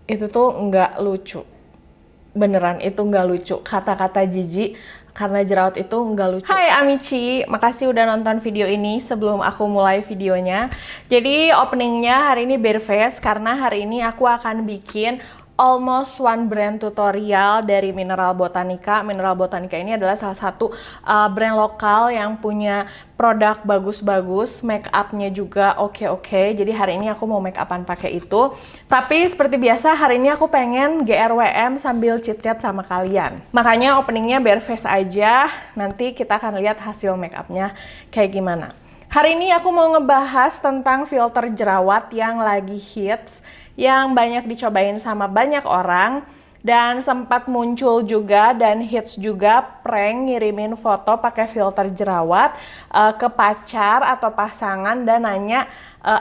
Itu tuh nggak lucu. Beneran, itu nggak lucu. Kata-kata jijik karena jerawat itu nggak lucu. Hai Amici, makasih udah nonton video ini sebelum aku mulai videonya. Jadi openingnya hari ini bare face karena hari ini aku akan bikin almost one brand tutorial dari Mineral Botanica. Mineral Botanica ini adalah salah satu brand lokal yang punya produk bagus-bagus, make upnya juga oke-oke. Jadi hari ini aku mau make upan pakai itu. Tapi seperti biasa hari ini aku pengen GRWM sambil chit-chat sama kalian. Makanya openingnya bare face aja. Nanti kita akan lihat hasil make upnya kayak gimana. Hari ini aku mau ngebahas tentang filter jerawat yang lagi hits, yang banyak dicobain sama banyak orang, dan sempat muncul juga dan hits juga prank ngirimin foto pakai filter jerawat ke pacar atau pasangan dan nanya,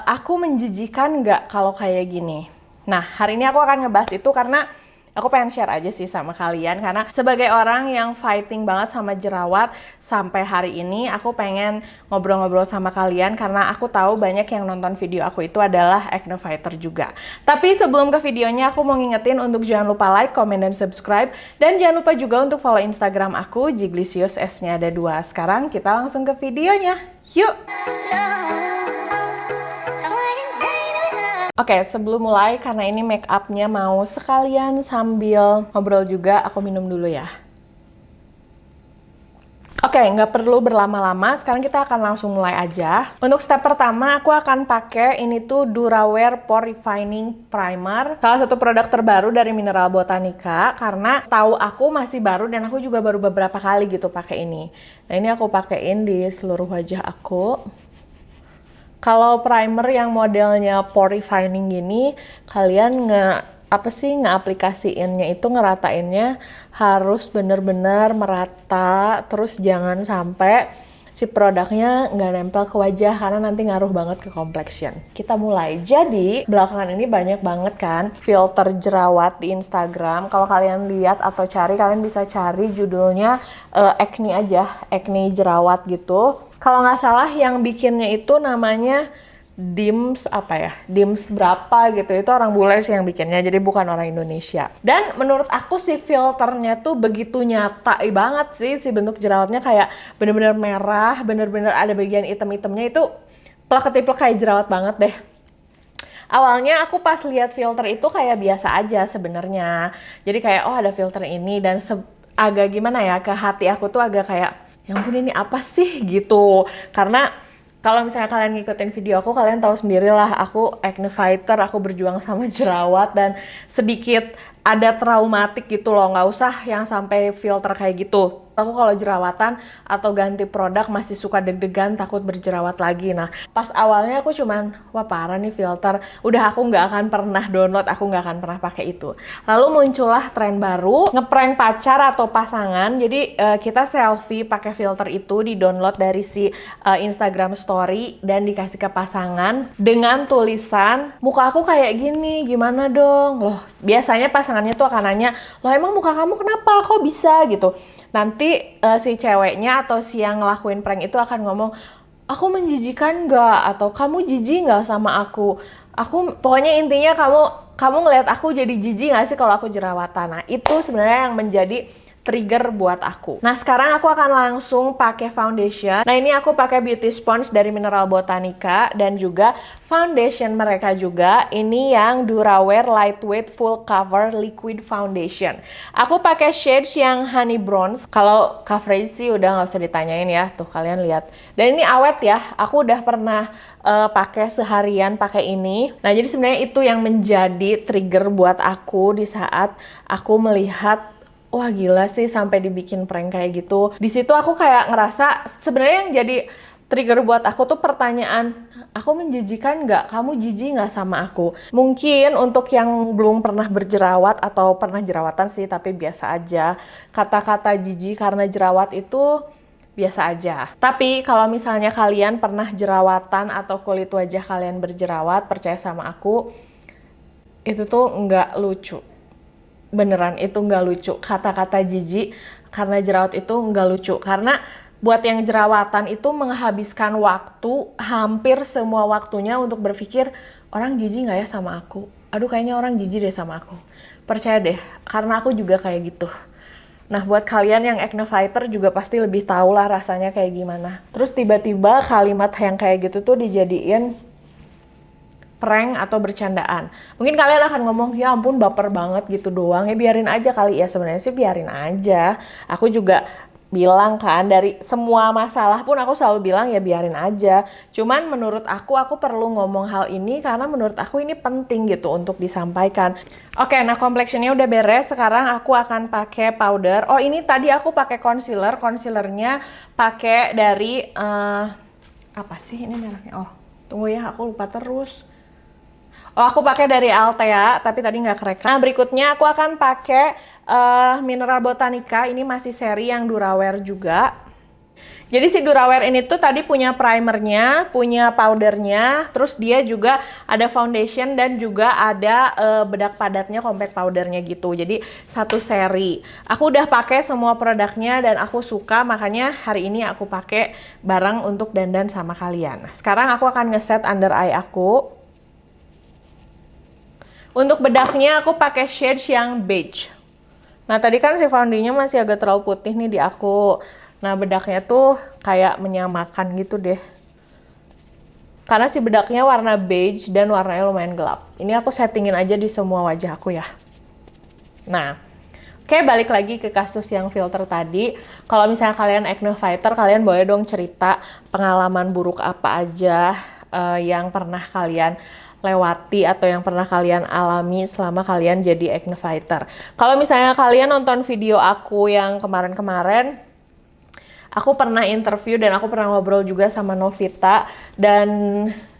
aku menjijikan nggak kalau kayak gini? Nah, hari ini aku akan ngebahas itu karena aku pengen share aja sih sama kalian, karena sebagai orang yang fighting banget sama jerawat sampai hari ini, aku pengen ngobrol-ngobrol sama kalian karena aku tahu banyak yang nonton video aku itu adalah acne fighter juga. Tapi sebelum ke videonya, aku mau ngingetin untuk jangan lupa like, comment, dan subscribe. Dan jangan lupa juga untuk follow Instagram aku, Jiglisius, S-nya ada 2. Sekarang kita langsung ke videonya. Yuk! Oke, sebelum mulai, karena ini make upnya mau sekalian sambil ngobrol juga, aku minum dulu ya. Oke, nggak perlu berlama-lama, sekarang kita akan langsung mulai aja. Untuk step pertama, aku akan pakai ini tuh Durawear Pore Refining Primer. Salah satu produk terbaru dari Mineral Botanica, karena tahu aku masih baru dan aku juga baru beberapa kali gitu pakai ini. Nah, ini aku pakein di seluruh wajah aku. Kalau primer yang modelnya pore refining gini, kalian ngeaplikasiinnya itu, ngeratainnya harus bener-bener merata, terus jangan sampai si produknya nggak nempel ke wajah karena nanti ngaruh banget ke complexion. Kita mulai. Jadi belakangan ini banyak banget kan filter jerawat di Instagram. Kalau kalian lihat atau cari, kalian bisa cari judulnya acne aja, acne jerawat gitu. Kalau nggak salah yang bikinnya itu namanya Dims apa ya, Dims berapa gitu, itu orang bule sih yang bikinnya, jadi bukan orang Indonesia. Dan menurut aku sih filternya tuh begitu nyata banget sih, si bentuk jerawatnya kayak bener-bener merah, bener-bener ada bagian item-itemnya, itu plek-ketiplek kayak jerawat banget deh. Awalnya aku pas lihat filter itu kayak biasa aja sebenarnya, jadi kayak oh ada filter ini, dan agak gimana ya, ke hati aku tuh agak kayak ya ampun ini apa sih gitu. Karena kalau misalnya kalian ngikutin video aku, kalian tahu sendirilah aku acne fighter, aku berjuang sama jerawat dan sedikit ada traumatik gitu loh. Nggak usah yang sampai filter kayak gitu. Aku kalau jerawatan atau ganti produk masih suka deg-degan takut berjerawat lagi. Nah, pas awalnya aku cuman, wah parah nih filter. Udah aku nggak akan pernah download, aku nggak akan pernah pakai itu. Lalu muncullah tren baru, ngeprank pacar atau pasangan. Jadi kita selfie pakai filter itu, di-download dari si Instagram Story dan dikasih ke pasangan dengan tulisan, muka aku kayak gini, gimana dong? Loh, biasanya pasangannya tuh akan nanya, loh emang muka kamu kenapa? Kok bisa gitu? Nanti si ceweknya atau si yang ngelakuin prank itu akan ngomong, aku menjijikan nggak? Atau kamu jijik nggak sama aku? Pokoknya intinya kamu ngeliat aku jadi jijik nggak sih kalau aku jerawatan? Nah, itu sebenarnya yang menjadi trigger buat aku. Nah, sekarang aku akan langsung pakai foundation. Nah, ini aku pakai beauty sponge dari Mineral Botanica dan juga foundation mereka juga. Ini yang Durawear Lightweight Full Cover Liquid Foundation. Aku pakai shades yang honey bronze. Kalau coverage sih udah nggak usah ditanyain ya. Tuh kalian lihat. Dan ini awet ya. Aku udah pernah pakai seharian pakai ini. Nah, jadi sebenarnya itu yang menjadi trigger buat aku di saat aku melihat, wah gila sih sampai dibikin prank kayak gitu. Di situ aku kayak ngerasa sebenarnya yang jadi trigger buat aku tuh pertanyaan, aku menjijikan nggak? Kamu jijik nggak sama aku? Mungkin untuk yang belum pernah berjerawat atau pernah jerawatan sih, tapi biasa aja. Kata-kata jijik karena jerawat itu biasa aja. Tapi kalau misalnya kalian pernah jerawatan atau kulit wajah kalian berjerawat, percaya sama aku, itu tuh nggak lucu. Beneran, itu nggak lucu. Kata-kata jijik karena jerawat itu nggak lucu. Karena buat yang jerawatan itu menghabiskan waktu, hampir semua waktunya untuk berpikir, orang jijik nggak ya sama aku? aduh kayaknya orang jijik deh sama aku. Percaya deh, karena aku juga kayak gitu. Nah, buat kalian yang acne fighter juga pasti lebih tahu lah rasanya kayak gimana. Terus tiba-tiba kalimat yang kayak gitu tuh dijadiin prank atau bercandaan. Mungkin kalian akan ngomong, ya ampun baper banget gitu doang. Ya biarin aja kali ya, sebenarnya sih biarin aja. Aku juga bilang kan, dari semua masalah pun aku selalu bilang ya biarin aja. Cuman menurut aku perlu ngomong hal ini karena menurut aku ini penting gitu untuk disampaikan. Oke, nah complexionnya udah beres. Sekarang aku akan pakai powder. Oh, ini tadi aku pakai concealer. Concealernya pakai dari apa sih ini mereknya? Oh, tunggu ya, aku lupa terus. Oh, aku pakai dari Altea, tapi tadi nggak kerekam. Nah, berikutnya aku akan pakai Mineral Botanica. Ini masih seri yang Durawear juga. Jadi si Durawear ini tuh tadi punya primernya, punya powdernya, terus dia juga ada foundation dan juga ada bedak padatnya, compact powdernya gitu. Jadi satu seri. Aku udah pakai semua produknya dan aku suka, makanya hari ini aku pakai bareng untuk dandan sama kalian. Sekarang aku akan ngeset under eye aku. Untuk bedaknya aku pakai shades yang beige. Nah tadi kan si foundinya masih agak terlalu putih nih di aku. Nah bedaknya tuh kayak menyamakan gitu deh. Karena si bedaknya warna beige dan warnanya lumayan gelap. Ini aku settingin aja di semua wajah aku ya. Nah, oke, balik lagi ke kasus yang filter tadi. Kalau misalnya kalian acne fighter, kalian boleh dong cerita pengalaman buruk apa aja yang pernah kalian lewati atau yang pernah kalian alami selama kalian jadi acne fighter. Kalau misalnya kalian nonton video aku yang kemarin-kemarin, aku pernah interview dan aku pernah ngobrol juga sama Novita dan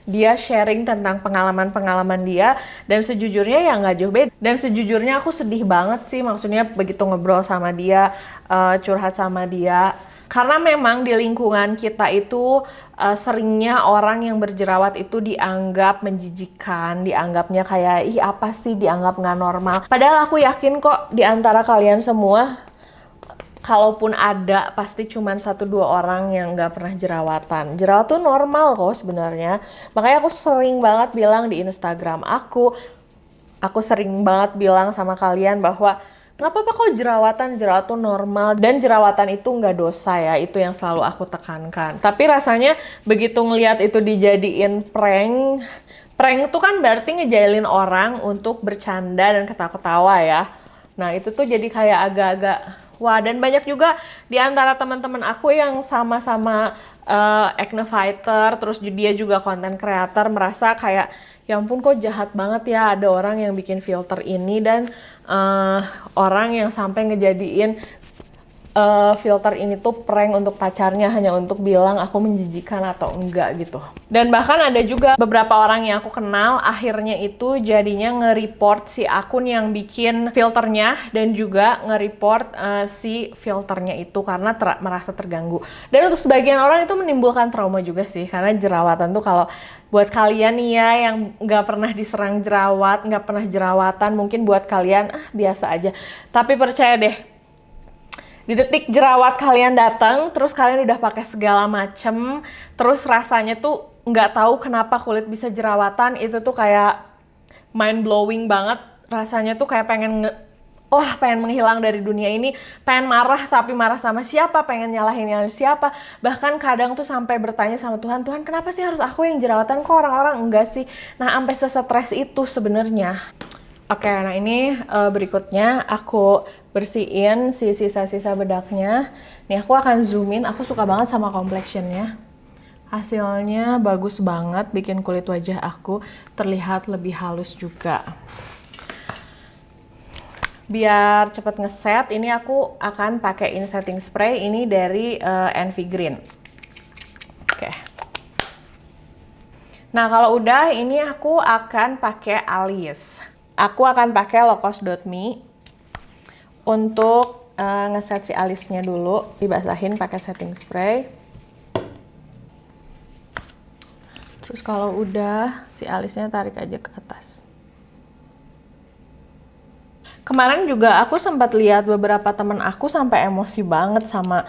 dia sharing tentang pengalaman-pengalaman dia dan sejujurnya ya nggak jauh beda. Dan sejujurnya aku sedih banget sih, maksudnya begitu ngobrol sama dia, curhat sama dia. Karena memang di lingkungan kita itu seringnya orang yang berjerawat itu dianggap menjijikan, dianggapnya kayak ih apa sih, dianggap nggak normal. Padahal aku yakin kok di antara kalian semua, kalaupun ada pasti cuma 1-2 orang yang nggak pernah jerawatan. Jerawat tuh normal kok sebenarnya. Makanya aku sering banget bilang di Instagram aku sering banget bilang sama kalian bahwa nggak apa-apa kok jerawat tuh normal dan jerawatan itu nggak dosa ya, itu yang selalu aku tekankan. Tapi rasanya begitu ngelihat itu dijadiin prank tuh kan berarti ngejailin orang untuk bercanda dan ketawa-ketawa ya. Nah itu tuh jadi kayak agak-agak wah, dan banyak juga di antara teman-teman aku yang sama-sama acne fighter, terus dia juga content creator merasa kayak ya ampun kok jahat banget ya ada orang yang bikin filter ini dan orang yang sampai ngejadiin filter ini tuh prank untuk pacarnya hanya untuk bilang aku menjijikan atau enggak gitu. Dan bahkan ada juga beberapa orang yang aku kenal akhirnya itu jadinya nge-report si akun yang bikin filternya dan juga nge-report si filternya itu karena merasa terganggu. Dan untuk sebagian orang itu menimbulkan trauma juga sih, karena jerawatan tuh kalau buat kalian nih ya yang nggak pernah diserang jerawat, nggak pernah jerawatan, mungkin buat kalian biasa aja. Tapi percaya deh, di detik jerawat kalian datang, terus kalian udah pakai segala macem, terus rasanya tuh nggak tahu kenapa kulit bisa jerawatan, itu tuh kayak mind blowing banget. Rasanya tuh kayak pengen menghilang dari dunia ini, pengen marah tapi marah sama siapa, pengen nyalahin siapa. Bahkan kadang tuh sampai bertanya sama Tuhan, Tuhan kenapa sih harus aku yang jerawatan, kok orang-orang enggak sih? Nah sampai sesetres itu sebenarnya. Oke, nah ini berikutnya aku bersihin si sisa-sisa bedaknya. Nih aku akan zoom in, aku suka banget sama complexionnya. Hasilnya bagus banget, bikin kulit wajah aku terlihat lebih halus juga. Biar cepet ngeset, ini aku akan pakai setting spray ini dari Envy Green. Oke. Nah kalau udah, ini aku akan pakai alis. Aku akan pakai Lacoste.me untuk ngeset si alisnya dulu, dibasahin pakai setting spray. Terus kalau udah, si alisnya tarik aja ke atas. Kemarin juga aku sempat lihat beberapa temen aku sampai emosi banget sama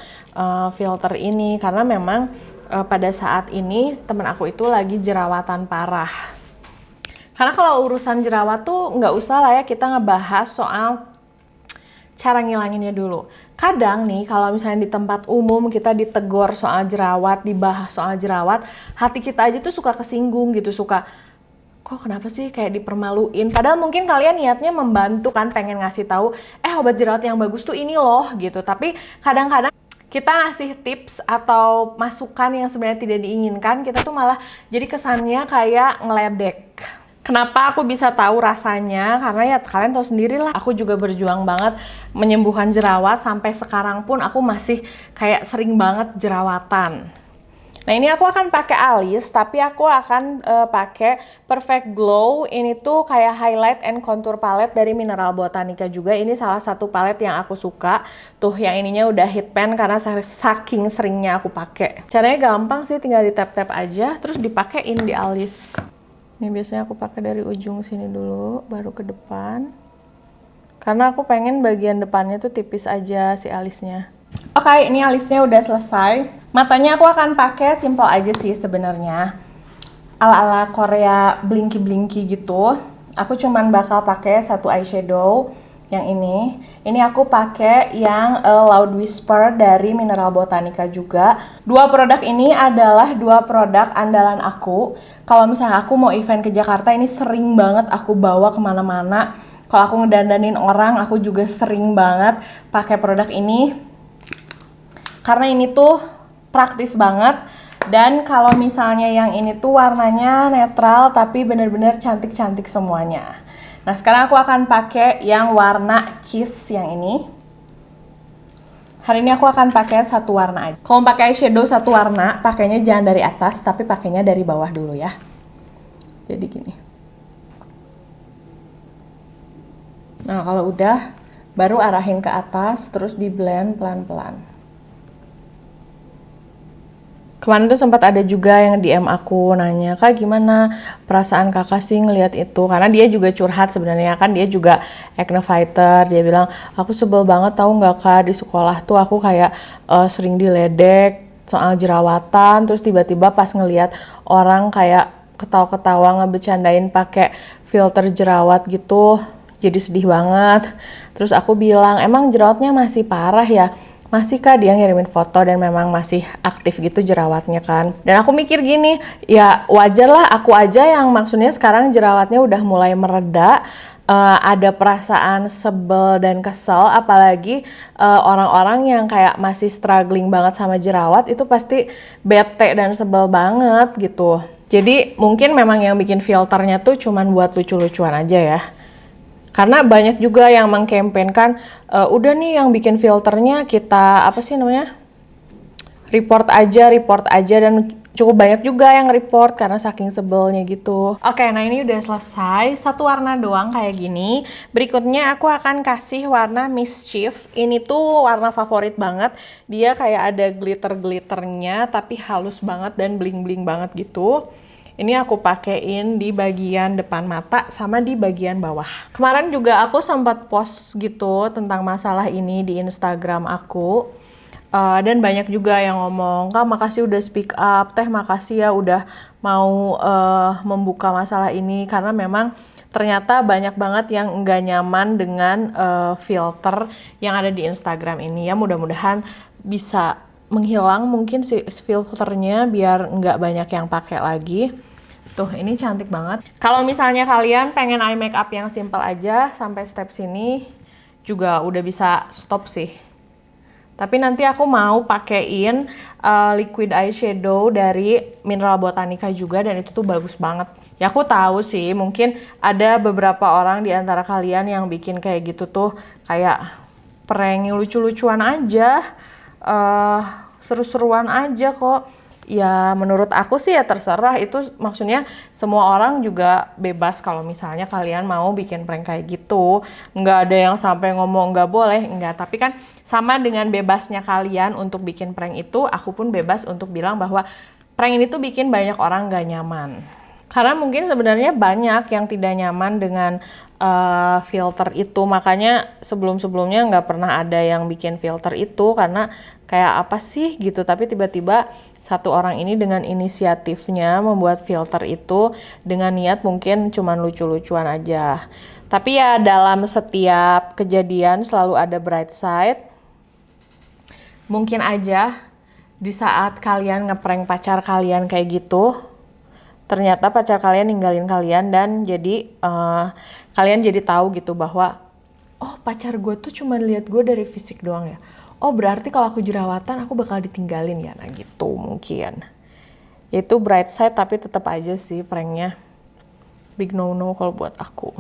filter ini, karena memang pada saat ini temen aku itu lagi jerawatan parah. Karena kalau urusan jerawat tuh nggak usah lah ya kita ngebahas soal cara ngilanginnya dulu. Kadang nih kalau misalnya di tempat umum kita ditegur soal jerawat, dibahas soal jerawat, hati kita aja tuh suka kesinggung gitu, suka kok kenapa sih kayak dipermaluin. Padahal mungkin kalian niatnya membantu kan, pengen ngasih tahu obat jerawat yang bagus tuh ini loh gitu. Tapi kadang-kadang kita ngasih tips atau masukan yang sebenarnya tidak diinginkan, kita tuh malah jadi kesannya kayak ngeledek. Kenapa aku bisa tahu rasanya? Karena ya kalian tahu sendiri lah, aku juga berjuang banget menyembuhkan jerawat. Sampai sekarang pun aku masih kayak sering banget jerawatan. Nah ini aku akan pakai alis, tapi aku akan pakai Perfect Glow. Ini tuh kayak highlight and contour palette dari Mineral Botanica juga. Ini salah satu palette yang aku suka. Tuh yang ininya udah hit pan karena saking seringnya aku pakai. Caranya gampang sih, tinggal di tap-tap aja, terus dipakein di alis. Ini biasanya aku pakai dari ujung sini dulu, baru ke depan. Karena aku pengen bagian depannya tuh tipis aja si alisnya. Oke, ini alisnya udah selesai. Matanya aku akan pakai simple aja sih sebenarnya. Ala-ala Korea blinky-blinky gitu. Aku cuman bakal pakai satu eyeshadow yang ini. Ini aku pakai yang Loud Whisper dari Mineral Botanica juga. Dua produk ini adalah dua produk andalan aku. Kalau misalnya aku mau event ke Jakarta, ini sering banget aku bawa kemana-mana. Kalau aku ngedandanin orang, aku juga sering banget pakai produk ini. Karena ini tuh praktis banget. Dan kalau misalnya yang ini tuh warnanya netral tapi bener-bener cantik-cantik semuanya. Nah sekarang aku akan pakai yang warna Kiss yang ini. Hari ini aku akan pakai satu warna aja. Kalau pakai eyeshadow satu warna, pakainya jangan dari atas tapi pakainya dari bawah dulu ya. Jadi gini. Nah kalau udah, baru arahin ke atas terus di blend pelan-pelan. Kemarin tuh sempat ada juga yang DM aku nanya, Kak gimana perasaan kakak sih ngelihat itu? Karena dia juga curhat sebenarnya kan, dia juga acne fighter. Dia bilang, aku sebel banget tahu nggak Kak, di sekolah tuh aku kayak sering diledek soal jerawatan. Terus tiba-tiba pas ngelihat orang kayak ketawa-ketawa ngebecandain pakai filter jerawat gitu, jadi sedih banget. Terus aku bilang, emang jerawatnya masih parah ya? Masih Kak, dia ngirimin foto dan memang masih aktif gitu jerawatnya kan. Dan aku mikir gini, ya wajar lah aku aja yang maksudnya sekarang jerawatnya udah mulai mereda, ada perasaan sebel dan kesel, apalagi orang-orang yang kayak masih struggling banget sama jerawat itu pasti bete dan sebel banget gitu. Jadi mungkin memang yang bikin filternya tuh cuman buat lucu-lucuan aja ya. Karena banyak juga yang mengkampanyekan, udah nih yang bikin filternya kita, report aja, dan cukup banyak juga yang report karena saking sebelnya gitu. Oke, nah ini udah selesai, satu warna doang kayak gini. Berikutnya aku akan kasih warna Mischief. Ini tuh warna favorit banget, dia kayak ada glitter-glitternya tapi halus banget dan bling-bling banget gitu. Ini aku pakein di bagian depan mata sama di bagian bawah. Kemarin juga aku sempat post gitu tentang masalah ini di Instagram aku. Dan banyak juga yang ngomong, Kak makasih udah speak up, Teh makasih ya udah mau membuka masalah ini. Karena memang ternyata banyak banget yang nggak nyaman dengan filter yang ada di Instagram ini. Ya mudah-mudahan bisa menghilang mungkin si filternya biar nggak banyak yang pakai lagi. Tuh ini cantik banget. Kalau misalnya kalian pengen eye makeup yang simple aja sampai step sini juga udah bisa stop sih. Tapi nanti aku mau pakein liquid eyeshadow dari Mineral Botanica juga, dan itu tuh bagus banget. Ya aku tahu sih mungkin ada beberapa orang di antara kalian yang bikin kayak gitu tuh kayak prank lucu-lucuan aja. Seru-seruan aja kok. Ya menurut aku sih ya terserah, itu maksudnya semua orang juga bebas kalau misalnya kalian mau bikin prank kayak gitu. Nggak ada yang sampai ngomong nggak boleh, nggak. Tapi kan sama dengan bebasnya kalian untuk bikin prank itu, aku pun bebas untuk bilang bahwa prank ini tuh bikin banyak orang nggak nyaman. Karena mungkin sebenarnya banyak yang tidak nyaman dengan filter itu, makanya sebelum-sebelumnya nggak pernah ada yang bikin filter itu karena kayak apa sih gitu. Tapi tiba-tiba satu orang ini dengan inisiatifnya membuat filter itu dengan niat mungkin cuman lucu-lucuan aja. Tapi ya dalam setiap kejadian selalu ada bright side. Mungkin aja di saat kalian ngeprank pacar kalian kayak gitu, ternyata pacar kalian ninggalin kalian dan jadi kalian jadi tahu gitu bahwa oh pacar gue tuh cuma lihat gue dari fisik doang ya. Oh berarti kalau aku jerawatan aku bakal ditinggalin ya. Nah gitu mungkin. Itu bright side tapi tetap aja sih pranknya big no-no kalau buat aku.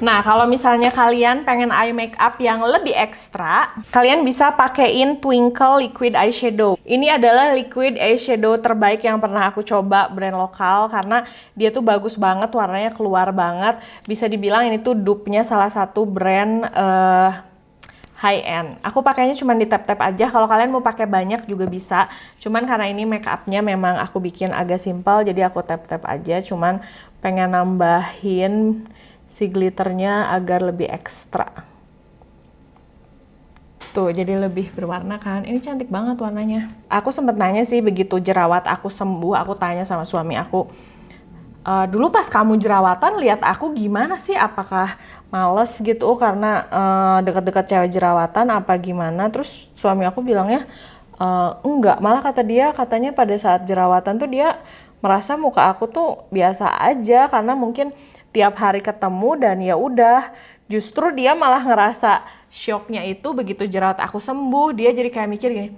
Nah, kalau misalnya kalian pengen eye makeup yang lebih ekstra, kalian bisa pakein Twinkle Liquid Eyeshadow. Ini adalah liquid eyeshadow terbaik yang pernah aku coba, brand lokal, karena dia tuh bagus banget, warnanya keluar banget. Bisa dibilang ini tuh dupe-nya salah satu brand high end. Aku pakainya cuma di tap-tap aja. Kalau kalian mau pakai banyak juga bisa. Cuman karena ini make upnya memang aku bikin agak simpel, jadi aku tap-tap aja. Cuman pengen nambahin si glitternya agar lebih ekstra. Tuh, jadi lebih berwarna kan. Ini cantik banget warnanya. Aku sempet nanya sih begitu jerawat aku sembuh, aku tanya sama suami aku, dulu pas kamu jerawatan lihat aku gimana sih? Apakah males gitu karena deket-deket cewek jerawatan apa gimana? Terus suami aku bilangnya, enggak, malah kata dia katanya pada saat jerawatan tuh dia merasa muka aku tuh biasa aja karena mungkin tiap hari ketemu dan ya udah, justru dia malah ngerasa shocknya itu begitu jerawat aku sembuh, dia jadi kayak mikir gini,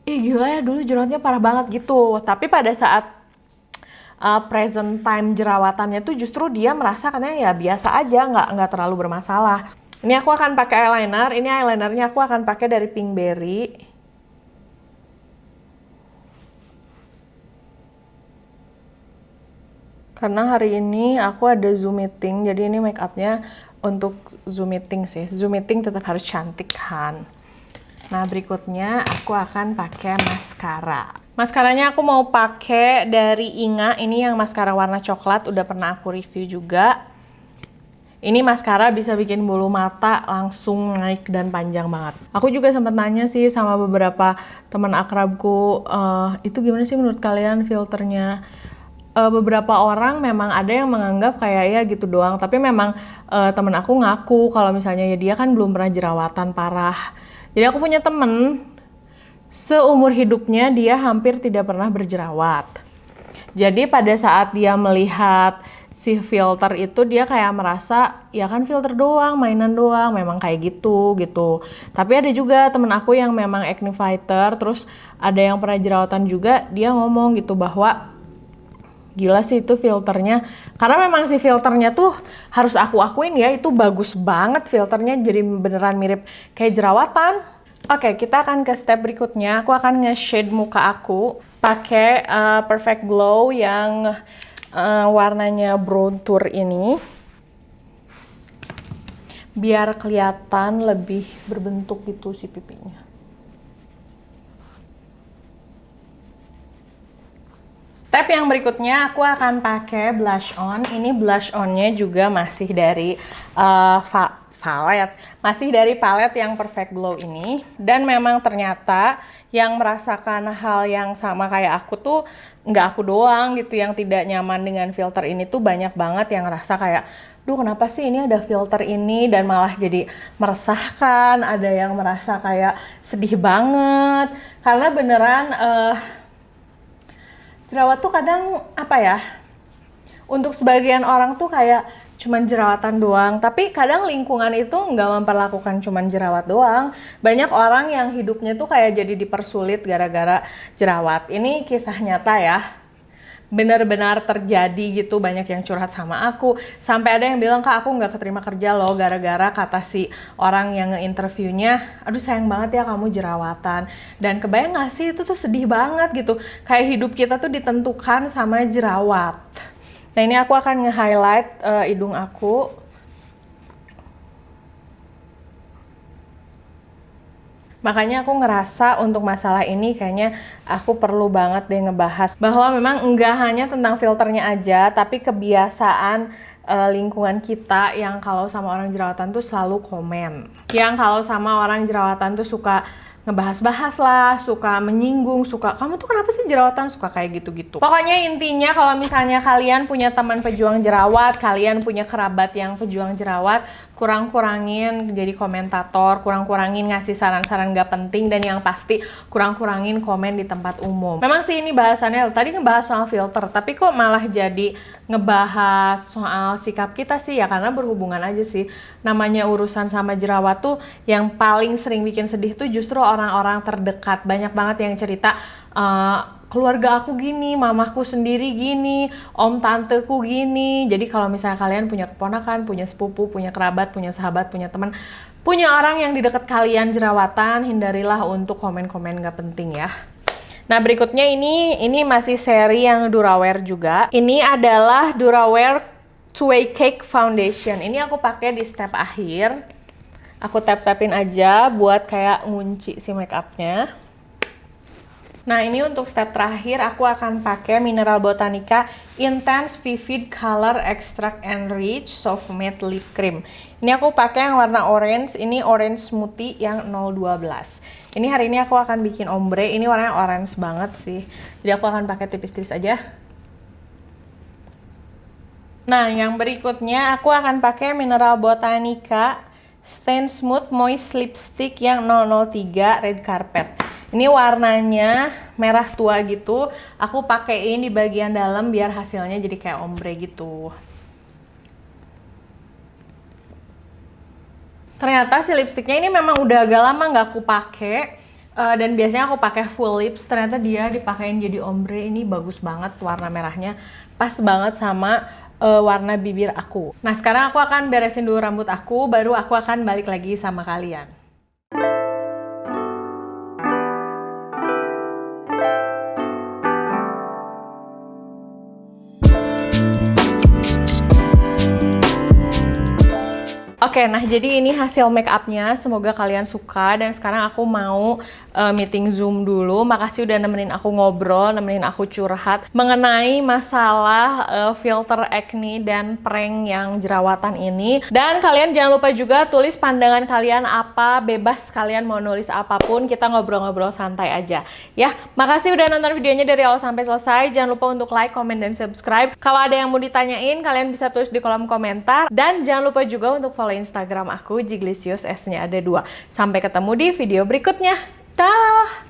ih gila ya dulu jerawatnya parah banget gitu. Tapi pada saat present time jerawatannya tuh justru dia merasa katanya ya biasa aja, nggak terlalu bermasalah. Ini aku akan pakai eyeliner, ini eyelinernya aku akan pakai dari Pinkberry. Karena hari ini aku ada Zoom meeting, jadi ini make upnya untuk Zoom meeting sih. Zoom meeting tetap harus cantik kan. Nah berikutnya aku akan pakai maskara. Maskaranya aku mau pakai dari Inga, ini yang maskara warna coklat, udah pernah aku review juga. Ini maskara bisa bikin bulu mata langsung naik dan panjang banget. Aku juga sempat nanya sih sama beberapa teman akrabku, itu gimana sih menurut kalian filternya? Beberapa orang memang ada yang menganggap kayak ya gitu doang, tapi memang temen aku ngaku kalau misalnya ya dia kan belum pernah jerawatan parah. Jadi aku punya temen seumur hidupnya dia hampir tidak pernah berjerawat. Jadi pada saat dia melihat si filter itu dia kayak merasa ya kan filter doang, mainan doang, memang kayak gitu. Tapi ada juga temen aku yang memang acne fighter, terus ada yang pernah jerawatan juga, dia ngomong gitu bahwa gila sih itu filternya, karena memang si filternya tuh harus aku akuin ya, itu bagus banget filternya, jadi beneran mirip kayak jerawatan. Oke, kita akan ke step berikutnya. Aku akan nge-shade muka aku pakai Perfect Glow yang warnanya brown tour ini, biar kelihatan lebih berbentuk gitu si pipinya. Step yang berikutnya aku akan pakai blush on. Ini blush onnya juga masih dari masih dari palette yang Perfect Glow ini. Dan memang ternyata yang merasakan hal yang sama kayak aku tuh nggak aku doang gitu yang tidak nyaman dengan filter ini tuh banyak banget yang ngerasa kayak, duh kenapa sih ini ada filter ini, dan malah jadi meresahkan. Ada yang merasa kayak sedih banget karena beneran jerawat tuh kadang apa ya, untuk sebagian orang tuh kayak cuman jerawatan doang, tapi kadang lingkungan itu nggak memperlakukan cuman jerawat doang. Banyak orang yang hidupnya tuh kayak jadi dipersulit gara-gara jerawat. Ini kisah nyata ya, benar-benar terjadi gitu. Banyak yang curhat sama aku, sampai ada yang bilang, Kak aku nggak keterima kerja loh gara-gara kata si orang yang nge-interviewnya, aduh sayang banget ya kamu jerawatan. Dan kebayang gak sih itu tuh sedih banget gitu, kayak hidup kita tuh ditentukan sama jerawat. Nah ini aku akan nge-highlight hidung aku. Makanya aku ngerasa untuk masalah ini kayaknya aku perlu banget deh ngebahas bahwa memang enggak hanya tentang filternya aja, tapi kebiasaan lingkungan kita yang kalau sama orang jerawatan tuh selalu komen. Yang kalau sama orang jerawatan tuh suka ngebahas-bahas lah, suka menyinggung, suka kamu tuh kenapa sih jerawatan, suka kayak gitu-gitu. Pokoknya intinya kalau misalnya kalian punya teman pejuang jerawat, kalian punya kerabat yang pejuang jerawat, kurang-kurangin jadi komentator, kurang-kurangin ngasih saran-saran gak penting, dan yang pasti kurang-kurangin komen di tempat umum. Memang sih ini bahasannya tadi ngebahas soal filter, tapi kok malah jadi ngebahas soal sikap kita sih, ya karena berhubungan aja sih. Namanya urusan sama jerawat tuh yang paling sering bikin sedih tuh justru orang-orang terdekat. Banyak banget yang cerita, keluarga aku gini, mamaku sendiri gini, om tanteku gini. Jadi kalau misalnya kalian punya keponakan, punya sepupu, punya kerabat, punya sahabat, punya teman, punya orang yang di dekat kalian jerawatan, hindarilah untuk komen-komen gak penting ya. Nah berikutnya ini masih seri yang Duraware juga. Ini adalah Duraware Two-Way Cake Foundation. Ini aku pakai di step akhir. Aku tap-tapin aja buat kayak ngunci si make upnya. Nah ini untuk step terakhir aku akan pakai Mineral Botanica Intense Vivid Color Extract and Rich Soft Matte Lip Cream. Ini aku pakai yang warna orange. Ini orange smoothie yang 012. Ini hari ini aku akan bikin ombre. Ini warnanya orange banget sih. Jadi aku akan pakai tipis-tipis aja. Nah, yang berikutnya aku akan pakai Mineral Botanica Stain Smooth Moist Lipstick yang 003 Red Carpet. Ini warnanya merah tua gitu. Aku pakein di bagian dalam biar hasilnya jadi kayak ombre gitu. Ternyata si lipstiknya ini memang udah agak lama nggak aku pakai. Dan biasanya aku pakai full lips. Ternyata dia dipakein jadi ombre. Ini bagus banget warna merahnya. Pas banget sama warna bibir aku. Nah sekarang aku akan beresin dulu rambut aku, baru aku akan balik lagi sama kalian. Oke, nah jadi ini hasil make upnya. Semoga kalian suka. Dan sekarang aku mau meeting Zoom dulu. Makasih udah nemenin aku ngobrol, nemenin aku curhat mengenai masalah filter acne dan prank yang jerawatan ini. Dan kalian jangan lupa juga tulis pandangan kalian apa, bebas kalian mau nulis apapun. Kita ngobrol-ngobrol santai aja. Ya, makasih udah nonton videonya dari awal sampai selesai. Jangan lupa untuk like, comment, dan subscribe. Kalau ada yang mau ditanyain, kalian bisa tulis di kolom komentar. Dan jangan lupa juga untuk follow Instagram aku, Jiglisius, S-nya ada 2. Sampai ketemu di video berikutnya. Dah!